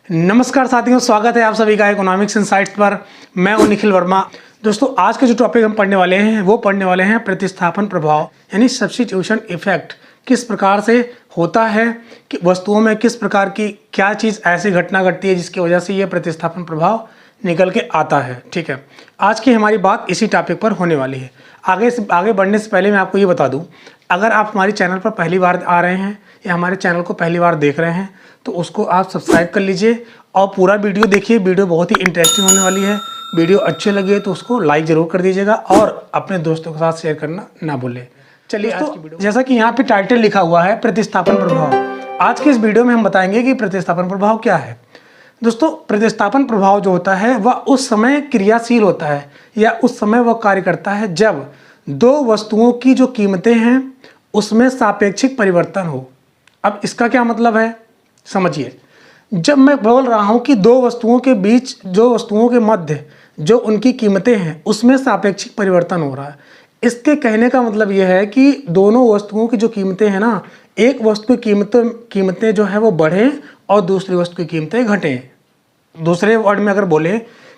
नमस्कार साथियों, स्वागत है आप सभी का इकोनॉमिक्स इनसाइट्स पर। मैं हूं निखिल वर्मा। दोस्तों, आज के जो टॉपिक हम पढ़ने वाले हैं वो पढ़ने वाले हैं प्रतिस्थापन प्रभाव, यानी सब्स्टिट्यूशन इफेक्ट। किस प्रकार से होता है कि वस्तुओं में किस प्रकार की क्या चीज़ ऐसी घटना घटती है जिसकी वजह से ये प्रतिस्थापन प्रभाव निकल के आता है। ठीक है, आज की हमारी बात इसी टॉपिक पर होने वाली है। आगे बढ़ने से पहले मैं आपको ये बता दूं, अगर आप हमारे चैनल पर पहली बार आ रहे हैं या हमारे चैनल को पहली बार देख रहे हैं तो उसको आप सब्सक्राइब कर लीजिए और पूरा वीडियो देखिए। वीडियो बहुत ही इंटरेस्टिंग होने वाली है। वीडियो अच्छे लगे तो उसको लाइक ज़रूर कर दीजिएगा और अपने दोस्तों के साथ शेयर करना ना भूलें। चलिए आज की वीडियो, जैसा कि यहाँ पे टाइटल लिखा हुआ है प्रतिस्थापन प्रभाव, आज के इस वीडियो में हम बताएंगे कि प्रतिस्थापन प्रभाव क्या है। दोस्तों, प्रतिस्थापन प्रभाव जो होता है वह उस समय क्रियाशील होता है या उस समय वह कार्य करता है जब दो वस्तुओं की जो कीमतें हैं उसमें सापेक्षिक परिवर्तन हो। अब इसका क्या मतलब है समझिए। जब मैं बोल रहा हूं कि दो वस्तुओं के बीच, जो वस्तुओं के मध्य जो उनकी कीमतें हैं उसमें सापेक्षिक परिवर्तन हो रहा है, इसके कहने का मतलब यह है कि दोनों वस्तुओं की जो कीमतें हैं ना, एक वस्तु की कीमतें जो है वो बढ़ें और दूसरी वस्तु की कीमतें घटें। दूसरे वर्ड में अगर बोले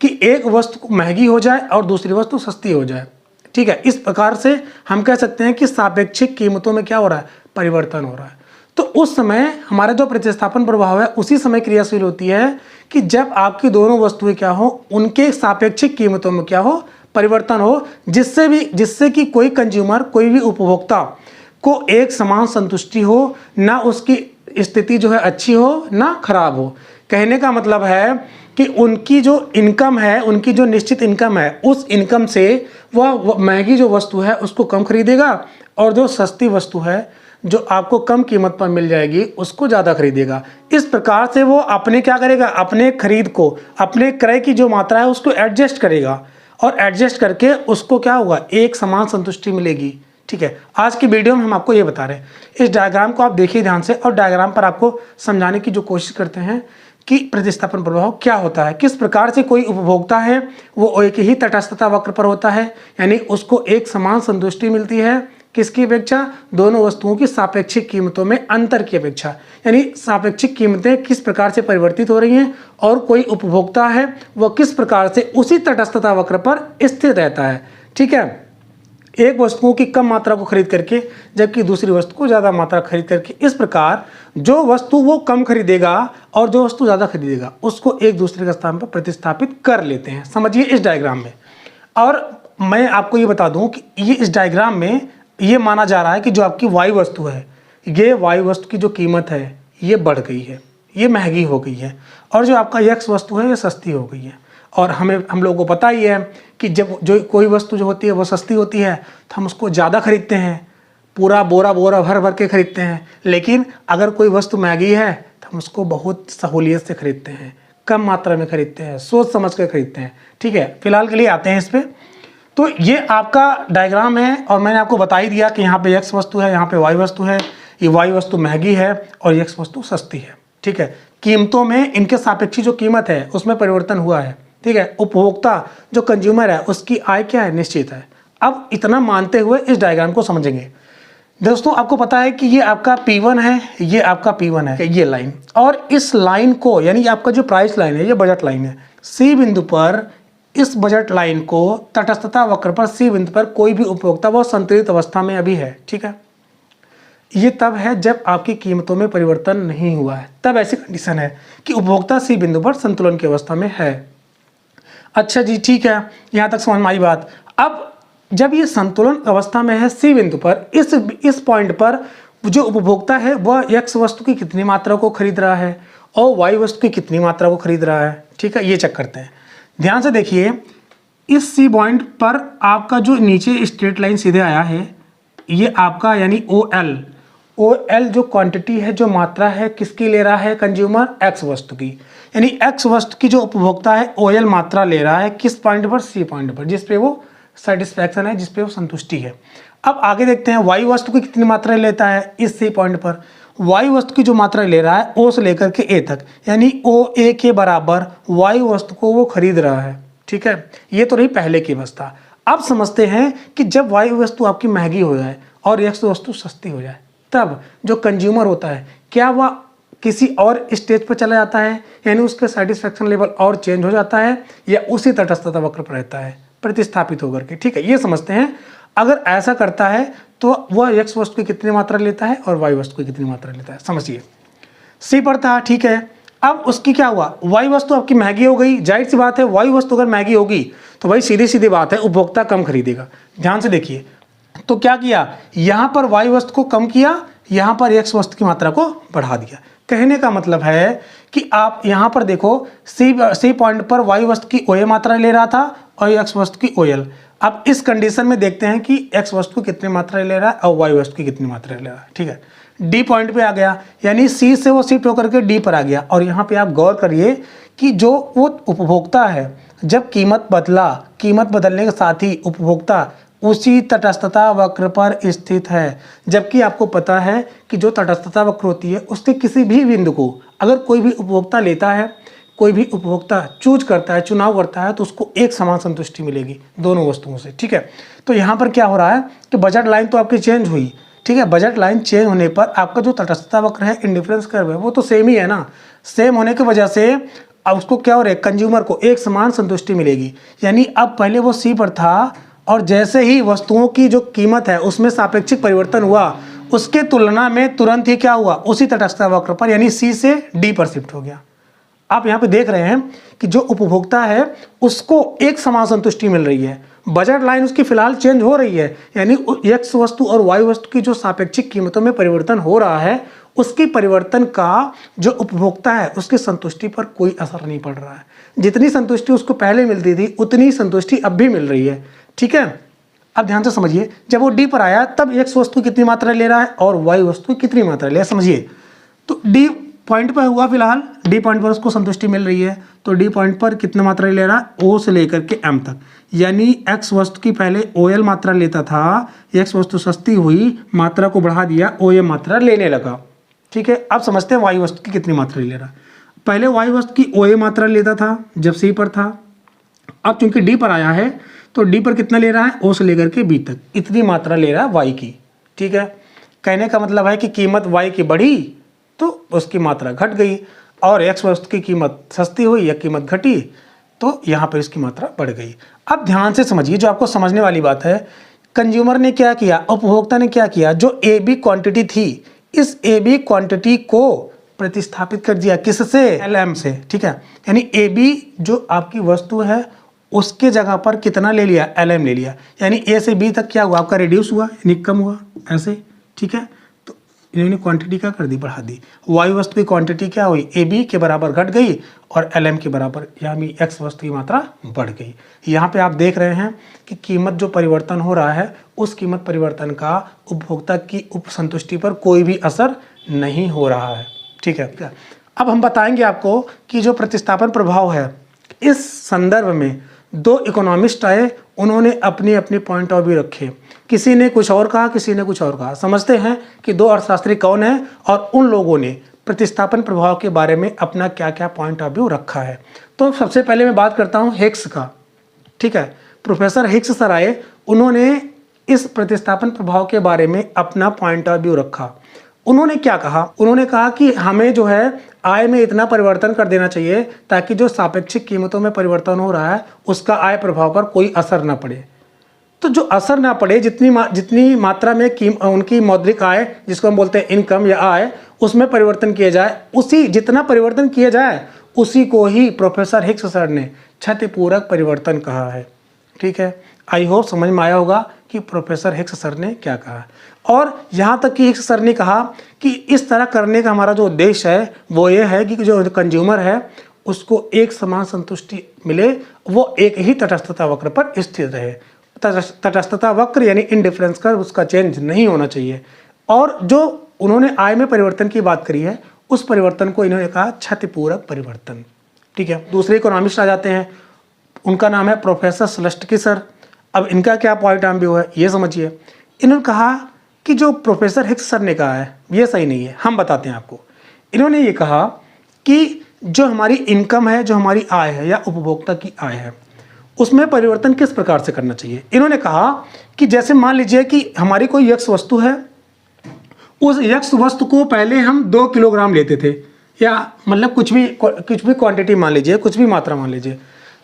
कि एक वस्तु महंगी हो जाए और दूसरी वस्तु सस्ती हो जाए। ठीक है, इस प्रकार से हम कह सकते हैं कि सापेक्षिक कीमतों में क्या हो रहा है, परिवर्तन हो रहा है। तो उस समय हमारा जो प्रतिस्थापन प्रभाव है उसी समय क्रियाशील होती है कि जब आपकी दोनों वस्तुएं क्या हो, उनके सापेक्षिक कीमतों में क्या हो, परिवर्तन हो, जिससे कि कोई कंज्यूमर, कोई भी उपभोक्ता को एक समान संतुष्टि हो, ना उसकी स्थिति जो है अच्छी हो ना खराब हो। कहने का मतलब है कि उनकी जो इनकम है, उनकी जो निश्चित इनकम है, उस इनकम से वह महंगी जो वस्तु है उसको कम खरीदेगा और जो सस्ती वस्तु है जो आपको कम कीमत पर मिल जाएगी उसको ज़्यादा खरीदेगा। इस प्रकार से वो अपने क्या करेगा, अपने खरीद को, अपने क्रय की जो मात्रा है उसको एडजस्ट करेगा और एडजस्ट करके उसको क्या होगा, एक समान संतुष्टि मिलेगी। ठीक है, आज की वीडियो में हम आपको ये बता रहे हैं। इस डायग्राम को आप देखिए ध्यान से और डायग्राम पर आपको समझाने की जो कोशिश करते हैं कि प्रतिस्थापन प्रभाव क्या होता है, किस प्रकार से कोई उपभोक्ता है वो एक ही तटस्थता वक्र पर होता है, यानी उसको एक समान संतुष्टि मिलती है। किसकी अपेक्षा, दोनों वस्तुओं की सापेक्षिक कीमतों में अंतर की अपेक्षा, यानी सापेक्षिक कीमतें किस प्रकार से परिवर्तित हो रही हैं और कोई उपभोक्ता है वह किस प्रकार से उसी तटस्थता वक्र पर स्थिर रहता है। ठीक है, एक वस्तुओं की कम मात्रा को खरीद करके जबकि दूसरी वस्तु को ज़्यादा मात्रा खरीद करके, इस प्रकार जो वस्तु वो कम खरीदेगा और जो वस्तु ज़्यादा खरीदेगा उसको एक दूसरे के स्थान पर प्रतिस्थापित कर लेते हैं। समझिए इस डायग्राम में। और मैं आपको ये बता दूं कि ये इस डायग्राम में ये माना जा रहा है कि जो आपकी वाई वस्तु है, ये वाई वस्तु की जो कीमत है ये बढ़ गई है, ये महंगी हो गई है, और जो आपका यक्स वस्तु है ये सस्ती हो गई है। और हम लोगों को पता ही है कि जब जो कोई वस्तु जो होती है वो सस्ती होती है तो हम उसको ज़्यादा खरीदते हैं, पूरा बोरा भर भर के खरीदते हैं। लेकिन अगर कोई वस्तु महंगी है तो हम उसको बहुत सहूलियत से खरीदते हैं, कम मात्रा में खरीदते हैं, सोच समझ कर खरीदते हैं। ठीक है, फिलहाल के लिए आते हैं इस पर। तो ये आपका डायग्राम है और मैंने आपको बता ही दिया कि यहाँ पे एक्स वस्तु है, यहाँ पे वाई वस्तु है। ये वाई वस्तु महंगी है और एक्स वस्तु सस्ती है। ठीक है, कीमतों में इनके सापेक्षी जो कीमत है उसमें परिवर्तन हुआ है। ठीक है, उपभोक्ता जो कंज्यूमर है उसकी आय क्या है, निश्चित है। अब इतना मानते हुए इस डायग्राम को समझेंगे। दोस्तों, आपको पता है कि ये आपका P1 है, ये आपका P1 है, ये लाइन, और इस लाइन को, यानी आपका जो प्राइस लाइन है ये बजट लाइन है। सी बिंदु पर इस बजट लाइन को तटस्थता वक्र पर सी बिंदु पर कोई भी उपभोक्ता वो संतुलित अवस्था में अभी है। ठीक है, ये तब है जब आपकी कीमतों में परिवर्तन नहीं हुआ है, तब ऐसी कंडीशन है कि उपभोक्ता सी बिंदु पर संतुलन की अवस्था में है। अच्छा जी, ठीक है, यहाँ तक समझ में आई बात। अब जब ये संतुलन अवस्था में है सी बिंदु पर, इस पॉइंट पर जो उपभोक्ता है वह एक्स वस्तु की कितनी मात्रा को खरीद रहा है और वाई वस्तु की कितनी मात्रा को खरीद रहा है। ठीक है, ये चेक करते हैं। ध्यान से देखिए, इस सी पॉइंट पर आपका जो नीचे स्ट्रेट लाइन सीधे आया है ये आपका, यानी ओ एल जो क्वांटिटी है, जो मात्रा है, किसकी ले रहा है कंज्यूमर, एक्स वस्तु की। यानी एक्स वस्तु की जो उपभोक्ता है ओ एल मात्रा ले रहा है किस पॉइंट पर, सी पॉइंट पर, जिस पे वो सेटिस्फैक्शन है, जिस पे वो संतुष्टि है। अब आगे देखते हैं वाई वस्तु की कितनी मात्रा लेता है इस सी पॉइंट पर। वाई वस्तु की जो मात्रा ले रहा है ओ से लेकर के ए तक, यानी ओ ए के बराबर वाई वस्तु को वो खरीद रहा है। ठीक है, ये तो रही पहले की अवस्था। अब समझते हैं कि जब वाई वस्तु आपकी महंगी हो जाए और एक्स वस्तु सस्ती हो जाए, तब जो कंज्यूमर होता है क्या वह किसी और स्टेज पर चला जाता है, यानी उसका सेटिस्फैक्शन लेवल और चेंज हो जाता है, या उसी तटस्थता वक्र पर रहता है प्रतिस्थापित होकर के। ठीक है, ये समझते हैं। अगर ऐसा करता है तो वह x वस्तु की कितनी मात्रा लेता है और y वस्तु की कितनी मात्रा लेता है, समझिए। सी पर था, ठीक है। अब उसकी क्या हुआ, y वस्तु आपकी महंगी हो गई। जाहिर सी बात है, y वस्तु अगर महंगी होगी तो भाई सीधी सीधी बात है उपभोक्ता कम खरीदेगा। ध्यान से देखिए, तो क्या किया, यहाँ पर y वस्तु को कम किया, यहाँ पर x वस्तु की मात्रा को बढ़ा दिया। कहने का मतलब है कि आप यहाँ पर देखो, सी पॉइंट पर y वस्तु की OA मात्रा ले रहा था और x वस्तु की OL। अब इस कंडीशन में देखते हैं कि x वस्तु को कितनी मात्रा ले रहा है और y वस्तु की कितनी मात्रा ले रहा है। ठीक है, डी पॉइंट पे आ गया, यानी सी से वो शिफ्ट होकर के डी पर आ गया। और यहाँ पे आप गौर करिए कि जो वो उपभोक्ता है, जब कीमत बदला, कीमत बदलने के साथ ही उपभोक्ता उसी तटस्थता वक्र पर स्थित है। जबकि आपको पता है कि जो तटस्थता वक्र होती है उसके किसी भी बिंदु को अगर कोई भी उपभोक्ता लेता है, कोई भी उपभोक्ता चूज करता है, चुनाव करता है, तो उसको एक समान संतुष्टि मिलेगी दोनों वस्तुओं से। ठीक है, तो यहाँ पर क्या हो रहा है कि बजट लाइन तो आपकी चेंज हुई। ठीक है, बजट लाइन चेंज होने पर आपका जो तटस्थता वक्र है, इंडिफरेंस कर्व है, वो तो सेम ही है ना। सेम होने की वजह से अब उसको क्या हो रहा है, कंज्यूमर को एक समान संतुष्टि मिलेगी। यानी अब पहले वो सी पर था और जैसे ही वस्तुओं की जो कीमत है उसमें सापेक्षिक परिवर्तन हुआ, उसके तुलना में तुरंत ही क्या हुआ, उसी तटस्थता वक्र पर यानी सी से डी पर शिफ्ट हो गया। आप यहाँ पे देख रहे हैं कि जो उपभोक्ता है उसको एक समान संतुष्टि मिल रही है। बजट लाइन उसकी फिलहाल चेंज हो रही है, यानी x वस्तु और y वस्तु की जो सापेक्षिक कीमतों में परिवर्तन हो रहा है, उसकी परिवर्तन का जो उपभोक्ता है उसकी संतुष्टि पर कोई असर नहीं पड़ रहा है। जितनी संतुष्टि उसको पहले मिलती थी उतनी संतुष्टि अब भी मिल रही है। ठीक है, अब ध्यान से समझिए, जब वो डी पर आया तब x वस्तु कितनी मात्रा ले रहा है और y वस्तु कितनी मात्रा ले रहा है, समझिए। तो डी पॉइंट पर हुआ, फिलहाल डी पॉइंट पर उसको संतुष्टि मिल रही है, तो डी पॉइंट पर कितना मात्रा ले रहा है, ओ से लेकर के एम तक। यानी एक्स वस्तु की पहले OL मात्रा लेता था, एक्स वस्तु सस्ती हुई, मात्रा को बढ़ा दिया, OM मात्रा लेने लगा। ठीक है, अब समझते हैं वाई वस्तु की कितनी मात्रा ले रहा है। पहले वाई वस्तु की OA मात्रा लेता था जब सी पर था, अब चूंकि डी पर आया है तो डी पर कितना ले रहा है, ओ से लेकर के बी तक इतनी मात्रा ले रहा है वाई की। ठीक है, कहने का मतलब है कि कीमत वाई की बढ़ी तो उसकी मात्रा घट गई, और एक्स वस्तु की कीमत सस्ती हुई या कीमत घटी तो यहाँ पर इसकी मात्रा बढ़ गई। अब ध्यान से समझिए, जो आपको समझने वाली बात है, कंज्यूमर ने क्या किया, उपभोक्ता ने क्या किया, जो ए बी क्वांटिटी थी, इस ए बी क्वांटिटी को प्रतिस्थापित कर दिया किससे, एल एम से। ठीक है, यानी ए बी जो आपकी वस्तु है उसके जगह पर कितना ले लिया, एल एम ले लिया। यानी ए से बी तक क्या हुआ, आपका रिड्यूस हुआ, यानी कम हुआ ऐसे। ठीक है, तो इन्होंने क्वांटिटी क्या कर दी, बढ़ा दी। वाई वस्तु की क्वांटिटी क्या हुई, ए बी के बराबर घट गई और एल एम के बराबर, यानी एक्स वस्तु की मात्रा बढ़ गई। यहाँ पे आप देख रहे हैं कि कीमत जो परिवर्तन हो रहा है उस कीमत परिवर्तन का उपभोक्ता की उपसंतुष्टि पर कोई भी असर नहीं हो रहा है। ठीक है, अब हम बताएंगे आपको कि जो प्रतिस्थापन प्रभाव है, इस संदर्भ में दो इकोनॉमिस्ट आए, उन्होंने अपने अपने पॉइंट ऑफ व्यू रखे। किसी ने कुछ और कहा, किसी ने कुछ और कहा। समझते हैं कि दो अर्थशास्त्री कौन हैं और उन लोगों ने प्रतिस्थापन प्रभाव के बारे में अपना क्या क्या पॉइंट ऑफ व्यू रखा है। तो सबसे पहले मैं बात करता हूँ हिग्स का। ठीक है, प्रोफेसर हिग्स सर आए, उन्होंने इस प्रतिस्थापन प्रभाव के बारे में अपना पॉइंट ऑफ व्यू रखा। उन्होंने क्या कहा, उन्होंने कहा कि हमें जो है आय में इतना परिवर्तन कर देना चाहिए ताकि जो सापेक्षिक कीमतों में परिवर्तन हो रहा है उसका आय प्रभाव पर कोई असर ना पड़े। तो जो असर ना पड़े, जितनी मात्रा में उनकी मौद्रिक आय, जिसको हम बोलते हैं इनकम या आय, उसमें परिवर्तन किया जाए, उसी जितना परिवर्तन किया जाए उसी को ही प्रोफेसर हिग्स सर ने क्षतिपूरक परिवर्तन कहा है। ठीक है, आई होप समझ में आया होगा कि प्रोफेसर हिग्स सर ने क्या कहा। और यहाँ तक कि हिग्स सर ने कहा कि इस तरह करने का हमारा जो उद्देश्य है वो ये है कि जो कंज्यूमर है उसको एक समान संतुष्टि मिले, वो एक ही तटस्थता वक्र पर स्थित रहे। तटस्थता वक्र यानी इंडिफरेंस कर्व, उसका चेंज नहीं होना चाहिए। और जो उन्होंने आय में परिवर्तन की बात करी है, उस परिवर्तन को इन्होंने कहा क्षतिपूरक परिवर्तन। ठीक है, दूसरे इकोनॉमिस्ट आ जाते हैं, उनका नाम है प्रोफेसर स्लस्टकी सर। अब इनका क्या पॉइंट ऑफ व्यू है ये समझिए। इन्होंने कहा कि जो प्रोफेसर हिग्स सर ने कहा है ये सही नहीं है, हम बताते हैं आपको। इन्होंने ये कहा कि जो हमारी इनकम है, जो हमारी आय है या उपभोक्ता की आय है, उसमें परिवर्तन किस प्रकार से करना चाहिए। इन्होंने कहा कि जैसे मान लीजिए कि हमारी कोई यक्स वस्तु है, उस यक्स वस्तु को पहले हम 2 किलोग्राम लेते थे, या मतलब कुछ भी क्वांटिटी मान लीजिए, कुछ भी मात्रा मान लीजिए,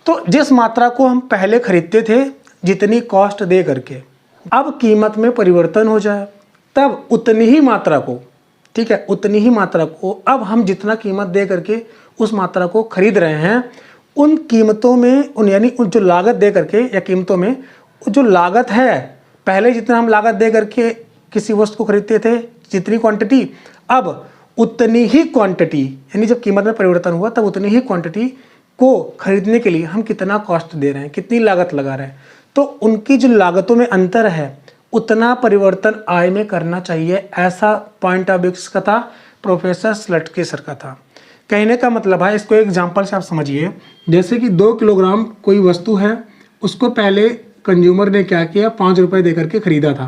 तो जिस मात्रा को हम पहले खरीदते थे जितनी कॉस्ट दे करके, अब कीमत में परिवर्तन हो जाए तब उतनी ही मात्रा को, ठीक है, उतनी ही मात्रा को अब हम जितना कीमत दे करके उस मात्रा को खरीद रहे हैं, उन कीमतों में यानी उन जो लागत दे करके या कीमतों में जो लागत है, पहले जितना हम लागत दे करके किसी वस्तु को खरीदते थे जितनी क्वांटिटी, अब उतनी ही क्वांटिटी यानी जब कीमत में परिवर्तन हुआ तब उतनी ही क्वांटिटी को खरीदने के लिए हम कितना कॉस्ट दे रहे हैं, कितनी लागत लगा रहे हैं, तो उनकी जो लागतों में अंतर है उतना परिवर्तन आय में करना चाहिए। ऐसा पॉइंट ऑफ व्यू किसका था? प्रोफेसर स्लटकी सर का था। कहने का मतलब है, इसको एग्जाम्पल से आप समझिए, जैसे कि 2 किलोग्राम कोई वस्तु है, उसको पहले कंज्यूमर ने क्या किया, 5 रुपये दे करके खरीदा था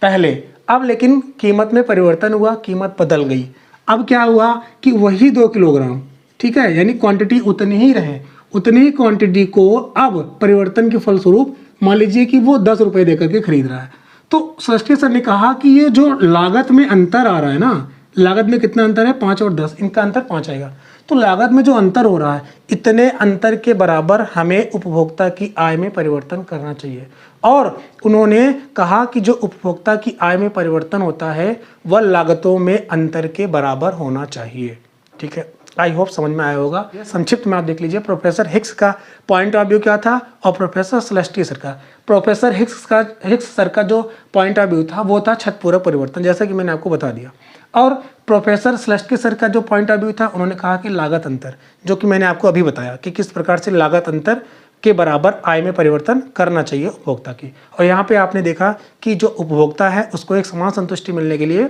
पहले, अब लेकिन कीमत में परिवर्तन हुआ, कीमत बदल गई। अब क्या हुआ कि वही 2 किलोग्राम, ठीक है, यानी क्वांटिटी उतनी ही रहे, उतनी ही क्वांटिटी को अब परिवर्तन के फलस्वरूप मान लीजिए कि वो 10 रुपये दे करके खरीद रहा है। तो सृष्टि सर ने कहा कि ये जो लागत में अंतर आ रहा है ना, लागत में कितना अंतर है, 5 और 10, इनका अंतर 5 आएगा। तो लागत में जो अंतर हो रहा है, इतने अंतर के बराबर हमें उपभोक्ता की आय में परिवर्तन करना चाहिए। और उन्होंने कहा कि जो उपभोक्ता की आय में परिवर्तन होता है वह लागतों में अंतर के बराबर होना चाहिए। ठीक है, आई होप समझ में आया होगा। संक्षिप्त में आप देख लीजिए, प्रोफेसर हिक्स का पॉइंट ऑफ व्यू क्या था और प्रोफेसर स्लटकी सर का। प्रोफेसर हिक्स सर का जो पॉइंट ऑफ व्यू था वो था छत पूरक परिवर्तन, जैसा कि मैंने आपको बता दिया। और प्रोफेसर स्लटकी सर का जो पॉइंट ऑफ व्यू था, उन्होंने कहा कि लागत अंतर, जो कि मैंने आपको अभी बताया कि किस प्रकार से लागत अंतर के बराबर आय में परिवर्तन करना चाहिए उपभोक्ता की। और यहाँ पे आपने देखा कि जो उपभोक्ता है उसको एक समान संतुष्टि मिलने के लिए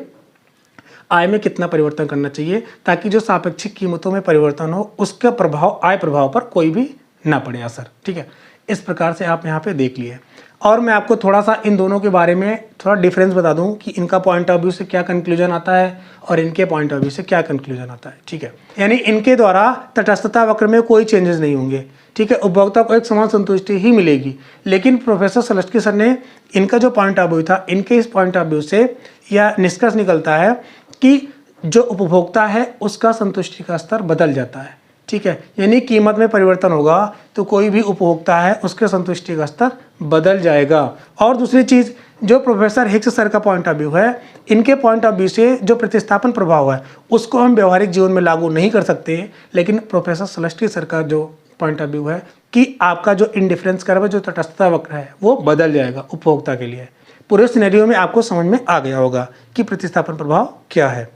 आय में कितना परिवर्तन करना चाहिए, ताकि जो सापेक्षिक कीमतों में परिवर्तन हो उसका प्रभाव आय प्रभाव पर कोई भी ना पड़े असर। ठीक है, इस प्रकार से आप यहाँ पे देख लिए। और मैं आपको थोड़ा सा इन दोनों के बारे में थोड़ा डिफरेंस बता दूं कि इनका पॉइंट ऑफ व्यू से क्या कंक्लूजन आता है और इनके पॉइंट ऑफ व्यू से क्या कंक्लूजन आता है। ठीक है, यानी इनके द्वारा तटस्थता वक्र में कोई चेंजेस नहीं होंगे। ठीक है, उपभोक्ता को एक समान संतुष्टि ही मिलेगी। लेकिन प्रोफेसर स्लटकी सर ने इनका जो पॉइंट ऑफ व्यू था, इनके इस पॉइंट ऑफ व्यू से यह निष्कर्ष निकलता है कि जो उपभोक्ता है उसका संतुष्टि का स्तर बदल जाता है। ठीक है, यानी कीमत में परिवर्तन होगा तो कोई भी उपभोक्ता है उसके संतुष्टि का स्तर बदल जाएगा। और दूसरी चीज़, जो प्रोफेसर हिक्स सर का पॉइंट ऑफ व्यू है, इनके पॉइंट ऑफ व्यू से जो प्रतिस्थापन प्रभाव है उसको हम व्यवहारिक जीवन में लागू नहीं कर सकते। लेकिन प्रोफेसर स्लटकी सर का जो पॉइंट ऑफ व्यू है कि आपका जो इंडिफरेंस कर्व, जो तटस्थता वक्र है, वो बदल जाएगा उपभोक्ता के लिए। पूरे सिनेरियो में आपको समझ में आ गया होगा कि प्रतिस्थापन प्रभाव क्या है।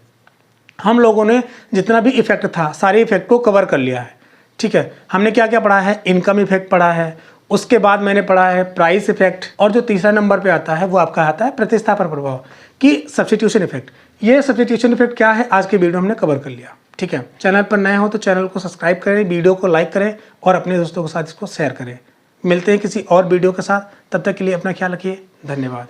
हम लोगों ने जितना भी इफेक्ट था सारे इफेक्ट को कवर कर लिया है। ठीक है, हमने क्या क्या पढ़ा है, इनकम इफेक्ट पढ़ा है, उसके बाद मैंने पढ़ा है प्राइस इफेक्ट, और जो तीसरा नंबर पे आता है वो आपका आता है प्रतिस्थापन प्रभाव की सब्स्टिट्यूशन इफेक्ट। ये सब्स्टिट्यूशन इफेक्ट क्या है आज के वीडियो हमने कवर कर लिया। ठीक है, चैनल पर नए हो तो चैनल को सब्सक्राइब करें, वीडियो को लाइक करें और अपने दोस्तों के साथ इसको शेयर करें। मिलते हैं किसी और वीडियो के साथ, तब तक के लिए अपना ख्याल रखिए। धन्यवाद।